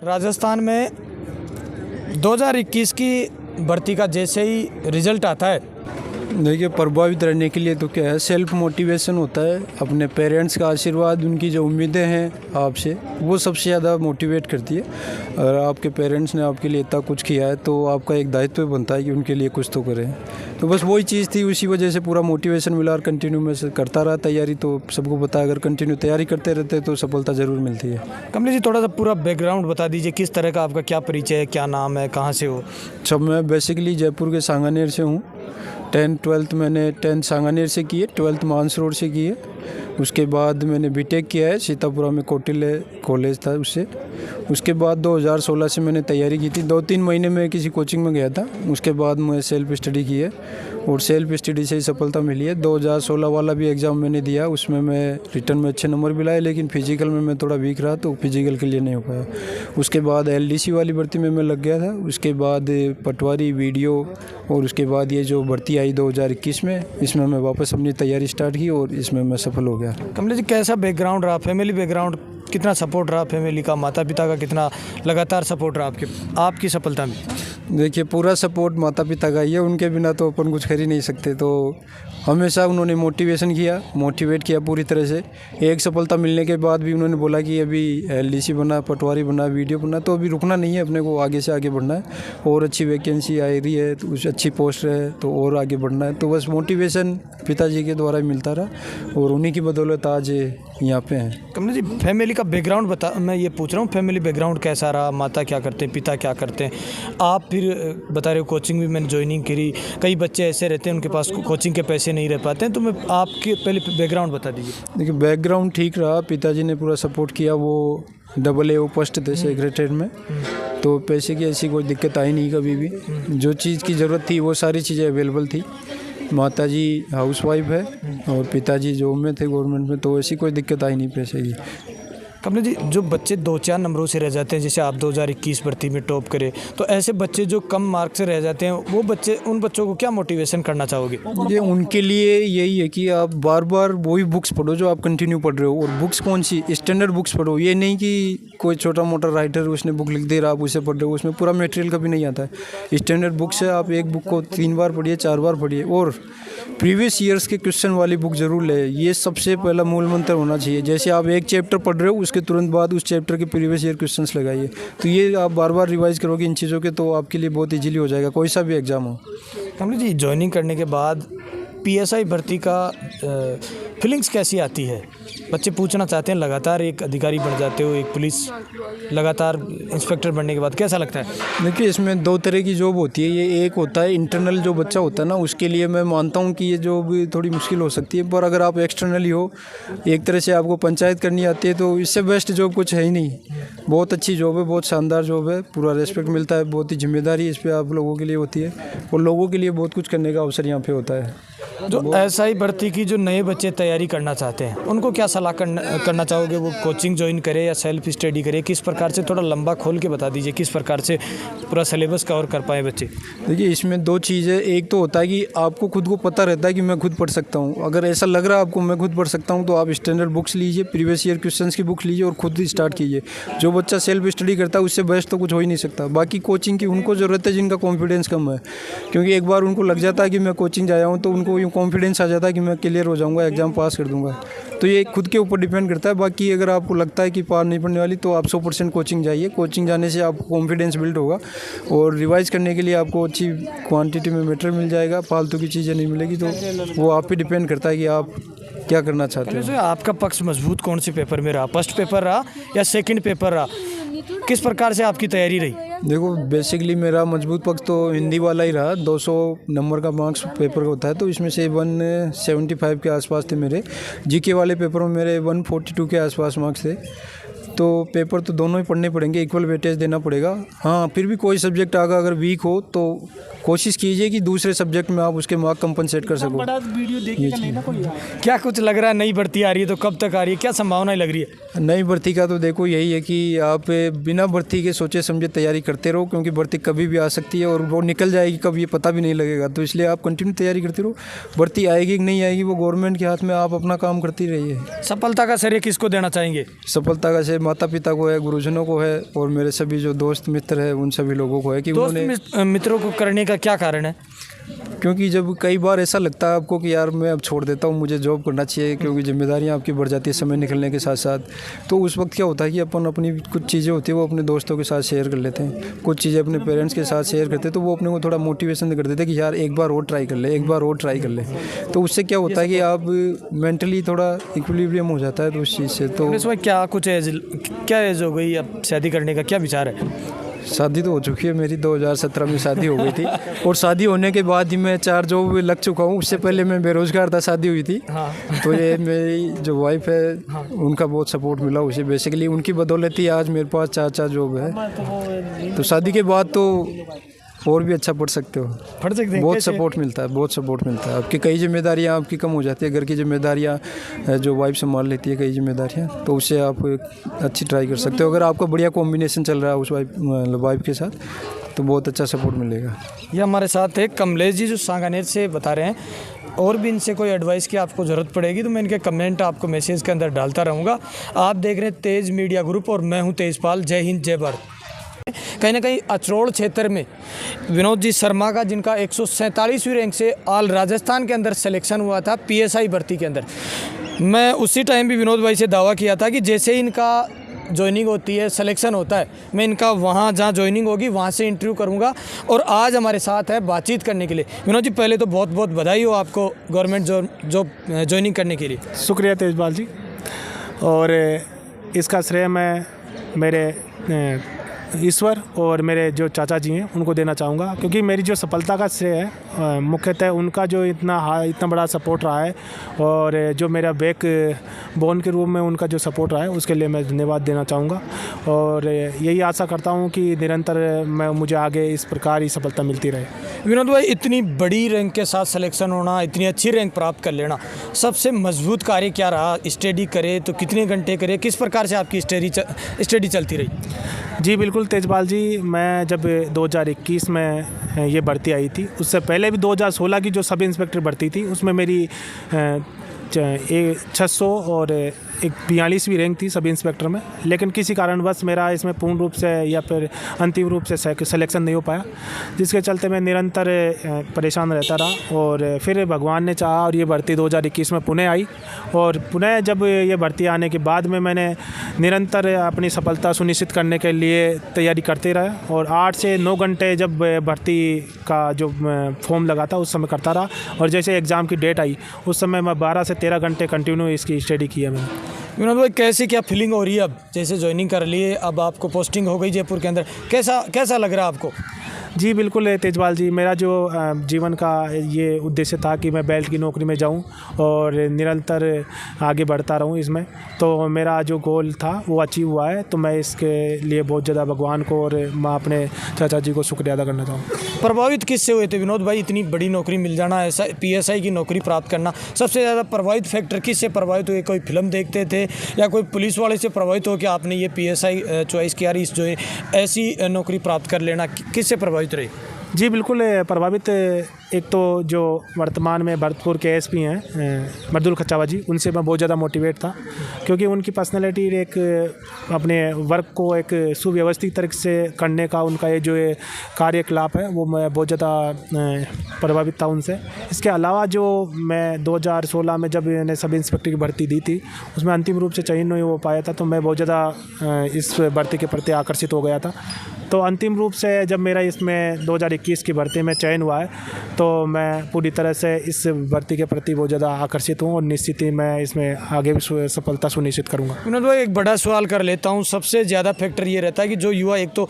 राजस्थान में 2021 की भर्ती का जैसे ही रिजल्ट आता है, देखिए, प्रभावित रहने के लिए तो क्या है, सेल्फ मोटिवेशन होता है। अपने पेरेंट्स का आशीर्वाद, उनकी जो उम्मीदें हैं आपसे, वो सबसे ज़्यादा मोटिवेट करती है। अगर आपके पेरेंट्स ने आपके लिए इतना कुछ किया है तो आपका एक दायित्व बनता है कि उनके लिए कुछ तो करें। तो बस वही चीज़ थी, उसी वजह से पूरा मोटिवेशन मिला और कंटिन्यू में से करता रहा तैयारी। तो सबको पता है, अगर कंटिन्यू तैयारी करते रहते तो सफलता ज़रूर मिलती है। कमलेश जी थोड़ा सा पूरा बैकग्राउंड बता दीजिए, किस तरह का आपका क्या परिचय है, क्या नाम है, कहाँ से हो? अच्छा, मैं बेसिकली जयपुर के सांगानेर से हूँ। 10th-12th मैंने 10th सांगानेर से की है, 12th मानसरोवर से की है। उसके बाद मैंने बीटेक किया है सीतापुरा में, कौटिल्य कॉलेज था उससे। उसके बाद 2016 से मैंने तैयारी की थी। 2-3 महीने में किसी कोचिंग में गया था। उसके बाद मैं सेल्फ स्टडी की है और सेल्फ स्टडी से ही सफलता मिली है। 2016 वाला भी एग्ज़ाम मैंने दिया, उसमें मैं रिटर्न में अच्छे नंबर भी लाए, लेकिन फिजिकल में मैं थोड़ा वीक रहा तो फिजिकल के लिए नहीं हो पाया। उसके बाद एलडीसी वाली भर्ती में मैं लग गया था। उसके बाद पटवारी, वीडियो, और उसके बाद ये जो भर्ती आई 2021 में, इसमें मैं वापस अपनी तैयारी स्टार्ट की और इसमें मैं सफल हो गया। कमलेश जी कैसा बैकग्राउंड रहा, फैमिली बैकग्राउंड कितना सपोर्ट रहा, फैमिली का, माता पिता का कितना लगातार सपोर्ट रहा आपकी सफलता में? देखिए, पूरा सपोर्ट माता पिता का ही है, उनके बिना तो अपन कुछ कर ही नहीं सकते। तो हमेशा उन्होंने मोटिवेट किया पूरी तरह से। एक सफलता मिलने के बाद भी उन्होंने बोला कि अभी एलडीसी बना, पटवारी बना, वीडियो बना, तो अभी रुकना नहीं है, अपने को आगे से आगे बढ़ना है। और अच्छी वैकेंसी आ रही है तो उस अच्छी पोस्ट है तो और आगे बढ़ना है। तो बस मोटिवेशन पिताजी के द्वारा ही मिलता रहा और उन्हीं की बदौलत आज यहाँ पे हैं। कमलेश जी फैमिली का बैकग्राउंड बता, मैं ये पूछ रहा हूँ फैमिली बैकग्राउंड कैसा रहा, माता क्या करते हैं, पिता क्या करते हैं? आप फिर बता रहे हो कोचिंग भी मैंने ज्वाइनिंग करी, कई बच्चे ऐसे रहते हैं उनके पास कोचिंग के पैसे नहीं रह पाते हैं, तो मैं आपके पहले बैकग्राउंड बता दीजिए। देखिए, बैकग्राउंड ठीक रहा, पिताजी ने पूरा सपोर्ट किया। वो AA पोस्ट थे सेक्रेटरी में, तो पैसे की ऐसी कोई दिक्कत आई नहीं कभी भी। जो चीज़ की ज़रूरत थी वो सारी चीज़ें अवेलेबल थी। माताजी हाउसवाइफ है और पिताजी जॉब में थे गवर्नमेंट में, तो ऐसी कोई दिक्कत आई नहीं पैसे की। कमलेश जी जो बच्चे 2-4 नंबरों से रह जाते हैं, जैसे आप 2021 भर्ती में टॉप करे, तो ऐसे बच्चे जो कम मार्क्स से रह जाते हैं, वो बच्चे, उन बच्चों को क्या मोटिवेशन करना चाहोगे? ये उनके लिए यही है कि आप बार बार वही बुक्स पढ़ो जो आप कंटिन्यू पढ़ रहे हो। और बुक्स कौन सी, स्टैंडर्ड बुक्स पढ़ो। ये नहीं कि कोई छोटा मोटा राइटर उसने बुक लिख दे रहा, आप उसे पढ़ रहे हो, उसमें पूरा मटेरियल कभी नहीं आता है। स्टैंडर्ड बुक्स है, आप एक बुक को 3 बार पढ़िए, 4 बार पढ़िए। और प्रीवियस ईयर्स के क्वेश्चन वाली बुक जरूर ले, ये सबसे पहला मूल मंत्र होना चाहिए। जैसे आप एक चैप्टर पढ़ रहे हो, उसके तुरंत बाद उस चैप्टर के प्रीवियस ईयर क्वेश्चंस लगाइए। तो ये आप बार बार रिवाइज करोगे इन चीज़ों के, तो आपके लिए बहुत इजीली हो जाएगा कोई सा भी एग्जाम हो। कमलेश जी ज्वाइनिंग करने के बाद PSI भर्ती का फीलिंग्स कैसी आती है? बच्चे पूछना चाहते हैं, लगातार एक अधिकारी बन जाते हो, एक पुलिस लगातार इंस्पेक्टर बनने के बाद कैसा लगता है? देखिए, इसमें 2 तरह की जॉब होती है। ये एक होता है इंटरनल, जो बच्चा होता है ना, उसके लिए मैं मानता हूँ कि ये जॉब थोड़ी मुश्किल हो सकती है। पर अगर आप एक्सटर्नली हो, एक तरह से आपको पंचायत करनी आती है, तो इससे बेस्ट जॉब कुछ है ही नहीं। बहुत अच्छी जॉब है, बहुत शानदार जॉब है, पूरा रेस्पेक्ट मिलता है, बहुत ही जिम्मेदारी इस पर आप लोगों के लिए होती है और लोगों के लिए बहुत कुछ करने का अवसर यहाँ पे होता है। जो SI भर्ती की जो नए बच्चे तैयारी करना चाहते हैं, उनको क्या सलाह करना चाहोगे? वो कोचिंग ज्वाइन करे या सेल्फ स्टडी करे? किस प्रकार से, थोड़ा लंबा खोल के बता दीजिए, किस प्रकार से पूरा सिलेबस कवर कर पाए बच्चे? देखिए, इसमें 2 चीज़ें। एक तो होता है कि आपको खुद को पता रहता है कि मैं खुद पढ़ सकता हूँ। अगर ऐसा लग रहा है आपको मैं खुद पढ़ सकता हूँ, तो आप स्टैंडर्ड बुक्स लीजिए, प्रीवियस ईयर क्वेश्चंस की बुक लीजिए और खुद ही स्टार्ट कीजिए। जो बच्चा सेल्फ स्टडी करता है उससे बेस्ट तो कुछ हो ही नहीं सकता। बाकी कोचिंग की उनको ज़रूरत है जिनका कॉन्फिडेंस कम है, क्योंकि एक बार उनको लग जाता है कि मैं कोचिंग जाया हूँ, तो उनको यूँ कॉन्फिडेंस आ जाता है कि मैं क्लियर हो जाऊँगा, एग्जाम पास कर दूँगा। तो ये खुद के ऊपर डिपेंड करता है। बाकी अगर आपको लगता है कि पार नहीं पड़ने वाली, तो आप 100% कोचिंग जाइए। कोचिंग जाने से आपको कॉन्फिडेंस बिल्ड होगा और रिवाइज करने के लिए आपको अच्छी क्वांटिटी में मटेरियल मिल जाएगा, फालतू की चीज़ें नहीं मिलेगी। तो वो आप पे डिपेंड करता है कि आप क्या करना चाहते हैं। आपका पक्ष मजबूत कौन से पेपर में रहा? फर्स्ट पेपर रहा या सेकंड पेपर रहा? किस प्रकार से आपकी तैयारी रही? देखो, बेसिकली मेरा मजबूत पक्ष तो हिंदी वाला ही रहा। 200 नंबर का मार्क्स पेपर होता है, तो इसमें से 175 के आसपास थे मेरे। GK वाले पेपर में मेरे 142 के आसपास मार्क्स थे। तो पेपर तो दोनों ही पढ़ने पड़ेंगे, इक्वल वेटेज देना पड़ेगा। हाँ, फिर भी कोई सब्जेक्ट अगर वीक हो तो कोशिश कीजिए कि दूसरे सब्जेक्ट में आप उसके मार्क कंपनसेट कर सको। क्या कुछ लग रहा है नई भर्ती आ रही है तो कब तक आ रही है, क्या संभावनाएं लग रही है? नई भर्ती का तो देखो यही है कि आप बिना भर्ती के सोचे समझे तैयारी करते रहो, क्योंकि भर्ती कभी भी आ सकती है और वो निकल जाएगी कब ये पता भी नहीं लगेगा। तो इसलिए आप कंटिन्यू तैयारी करते रहो। भर्ती आएगी कि नहीं आएगी वो गवर्नमेंट के हाथ में, आप अपना काम करती रहिए। सफलता का श्रेय किसको देना चाहेंगे? सफलता का श्रेय माता पिता को है, गुरुजनों को है और मेरे सभी जो दोस्त मित्र हैं उन सभी लोगों को है कि उन्होंने मित्रों को करने का क्या कारण है? क्योंकि जब कई बार ऐसा लगता है आपको कि यार मैं अब छोड़ देता हूँ, मुझे जॉब करना चाहिए क्योंकि जिम्मेदारियाँ आपकी बढ़ जाती है समय निकलने के साथ साथ, तो उस वक्त क्या होता है कि अपन अपनी कुछ चीज़ें होती है वो अपने दोस्तों के साथ शेयर कर लेते हैं, कुछ चीज़ें अपने पेरेंट्स के साथ शेयर करते हैं, तो वो अपने को थोड़ा मोटिवेशन कर देते हैं कि यार एक बार और ट्राई कर ले, एक बार और ट्राई कर ले। तो उससे क्या होता है कि आप मेंटली थोड़ा इक्विलिब्रियम हो जाता है तो उस चीज़ से। तो इसमें क्या कुछ क्या एज हो गई, अब शादी करने का क्या विचार है? शादी तो हो चुकी है मेरी, 2017 में शादी हो गई थी और शादी होने के बाद ही मैं 4 जॉब लग चुका हूँ। उससे पहले मैं बेरोजगार था, शादी हुई थी। हाँ। तो ये मेरी जो वाइफ है उनका बहुत सपोर्ट मिला उसे, बेसिकली उनकी बदौलत ही आज मेरे पास 4 जॉब है। तो शादी के बाद तो और भी अच्छा पढ़ सकते हो, पढ़ सकते हैं। बहुत सपोर्ट मिलता है, बहुत सपोर्ट मिलता है। आपकी कई जिम्मेदारियाँ आपकी कम हो जाती है, घर की जिम्मेदारियाँ जो वाइफ संभाल लेती है कई जिम्मेदारियाँ, तो उससे आप अच्छी ट्राई कर सकते हो। अगर आपका बढ़िया कॉम्बिनेशन चल रहा है उस वाइफ के साथ तो बहुत अच्छा सपोर्ट मिलेगा। ये हमारे साथ है कमलेश जी जो सांगानेर से बता रहे हैं। और भी इनसे कोई एडवाइस की आपको ज़रूरत पड़ेगी तो मैं इनके कमेंट आपको मैसेज के अंदर डालता रहूँगा। आप देख रहे हैं तेज़ मीडिया ग्रुप और मैं हूँ तेजपाल। जय हिंद, जय भारत। कहीं ना कहीं अचरोड़ क्षेत्र में विनोद जी शर्मा का, जिनका 147वीं रैंक से ऑल राजस्थान के अंदर सिलेक्शन हुआ था पीएसआई भर्ती के अंदर, मैं उसी टाइम भी विनोद भाई से दावा किया था कि जैसे इनका ज्वाइनिंग होती है, सिलेक्शन होता है, मैं इनका वहाँ जहाँ ज्वाइनिंग होगी वहाँ से इंटरव्यू करूँगा। और आज हमारे साथ है बातचीत करने के लिए। विनोद जी, पहले तो बहुत बहुत बधाई हो आपको गवर्नमेंट जॉब ज्वाइनिंग करने के लिए। शुक्रिया तेजपाल जी। और इसका श्रेय मैं मेरे ईश्वर और मेरे जो चाचा जी हैं उनको देना चाहूँगा, क्योंकि मेरी जो सफलता का श्रेय है मुख्यतः उनका जो इतना बड़ा सपोर्ट रहा है, और जो मेरा बैक बोन के रूप में उनका जो सपोर्ट रहा है उसके लिए मैं धन्यवाद देना चाहूँगा। और यही आशा करता हूँ कि निरंतर मुझे आगे इस प्रकार ही सफलता मिलती रहे। विनोद भाई, इतनी बड़ी रैंक के साथ सिलेक्शन होना, इतनी अच्छी रैंक प्राप्त कर लेना, सबसे मजबूत कार्य क्या रहा? स्टडी करे तो कितने घंटे करे, किस प्रकार से आपकी स्टडी चलती रही? जी बिल्कुल तेजपाल जी, मैं जब 2021 में ये भर्ती आई थी, उससे पहले भी 2016 की जो सब इंस्पेक्टर भर्ती थी उसमें मेरी 600 और एक 42वीं रैंक थी सब इंस्पेक्टर में, लेकिन किसी कारणवश मेरा इसमें पूर्ण रूप से या फिर अंतिम रूप से सिलेक्शन नहीं हो पाया, जिसके चलते मैं निरंतर परेशान रहता रहा। और फिर भगवान ने चाहा और ये भर्ती 2021 में पुणे आई, और पुणे जब ये भर्ती आने के बाद में मैंने निरंतर अपनी सफलता सुनिश्चित करने के लिए तैयारी करते रहा, और 8 से 9 घंटे जब भर्ती का जो फॉर्म लगा था उस समय करता रहा, और जैसे एग्ज़ाम की डेट आई उस समय मैं 12 से 13 घंटे कंटिन्यू इसकी स्टडी किया मैंने। विनोद भाई, कैसी क्या फीलिंग हो रही है अब? जैसे ज्वाइनिंग कर लिए, अब आपको पोस्टिंग हो गई जयपुर के अंदर, कैसा लग रहा है आपको? जी बिल्कुल तेजपाल जी, मेरा जो जीवन का ये उद्देश्य था कि मैं बेल्ट की नौकरी में जाऊं और निरंतर आगे बढ़ता रहूं इसमें, तो मेरा जो गोल था वो अचीव हुआ है। तो मैं इसके लिए बहुत ज़्यादा भगवान को और मैं अपने चाचा जी को शुक्रिया अदा करना चाहूँ। प्रभावित किससे हुए थे विनोद भाई? इतनी बड़ी नौकरी मिल जाना, ऐसा पीएसआई की नौकरी प्राप्त करना, सबसे ज़्यादा प्रभावित फैक्टर किससे प्रभावित हुए? कोई फिल्म देखते थे या कोई पुलिस वाले से प्रभावित हो कि आपने ये पीएसआई चॉइस किया, इस जो ऐसी नौकरी प्राप्त कर लेना, किससे प्रभावित रही? जी बिल्कुल प्रभावित, एक तो जो वर्तमान में भरतपुर के एसपी हैं मर्दुल खचावा जी, उनसे मैं बहुत ज़्यादा मोटिवेट था, क्योंकि उनकी पर्सनैलिटी एक अपने वर्क को एक सुव्यवस्थित तरीके से करने का उनका ये जो कार्यकलाप है वो मैं बहुत ज़्यादा प्रभावित था उनसे। इसके अलावा जो मैं 2016 में जब मैंने सब इंस्पेक्टर की भर्ती दी थी उसमें अंतिम रूप से चयन नहीं हो पाया था, तो मैं बहुत ज़्यादा इस भर्ती के प्रति आकर्षित हो गया था। तो अंतिम रूप से जब मेरा इसमें 2021 की भर्ती में चयन हुआ है तो मैं पूरी तरह से इस भर्ती के प्रति बहुत ज़्यादा आकर्षित हूँ, और निश्चित ही मैं इसमें आगे भी सफलता सुनिश्चित करूँगा। विनोद भाई, एक बड़ा सवाल कर लेता हूँ। सबसे ज़्यादा फैक्टर ये रहता है कि जो युवा एक तो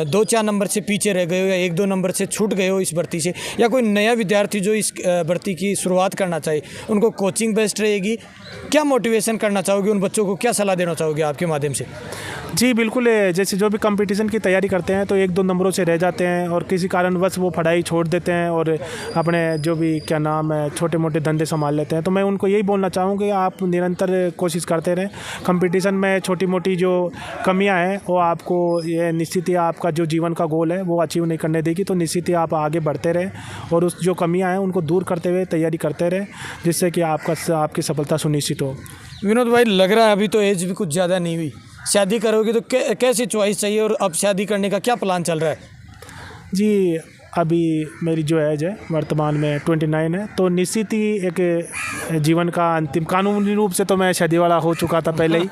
2-4 नंबर से पीछे रह गए हो या 1-2 नंबर से छूट गए हो इस भर्ती से, या कोई नया विद्यार्थी जो इस भर्ती की शुरुआत करना चाहिए, उनको कोचिंग बेस्ट रहेगी, क्या मोटिवेशन करना चाहोगे उन बच्चों को, क्या सलाह देना चाहोगे आपके माध्यम से? जी बिल्कुल, जैसे जो भी कंपटीशन की तैयारी करते हैं तो 1-2 नंबरों से रह जाते हैं और किसी कारणवश वो पढ़ाई छोड़ देते हैं और अपने जो भी क्या नाम है छोटे मोटे धंधे संभाल लेते हैं। तो मैं उनको यही बोलना चाहूँगा कि आप निरंतर कोशिश करते रहें। कंपटीशन में छोटी मोटी जो कमियां हैं वो आपको ये निश्चित ही आपका जो जीवन का गोल है वो अचीव नहीं करने देगी, तो निश्चित ही आप आगे बढ़ते रहें और उस जो कमियाँ हैं उनको दूर करते हुए तैयारी करते रहें, जिससे कि आपकी सफलता सुनिश्चित हो। विनोद भाई, लग रहा है अभी तो एज भी कुछ ज़्यादा नहीं हुई, शादी करोगे तो कैसी चॉइस चाहिए और अब शादी करने का क्या प्लान चल रहा है? जी अभी मेरी जो एज है वर्तमान में 29 है, तो निश्चित ही एक जीवन का अंतिम कानूनी रूप से तो मैं शादी वाला हो चुका था पहले ही।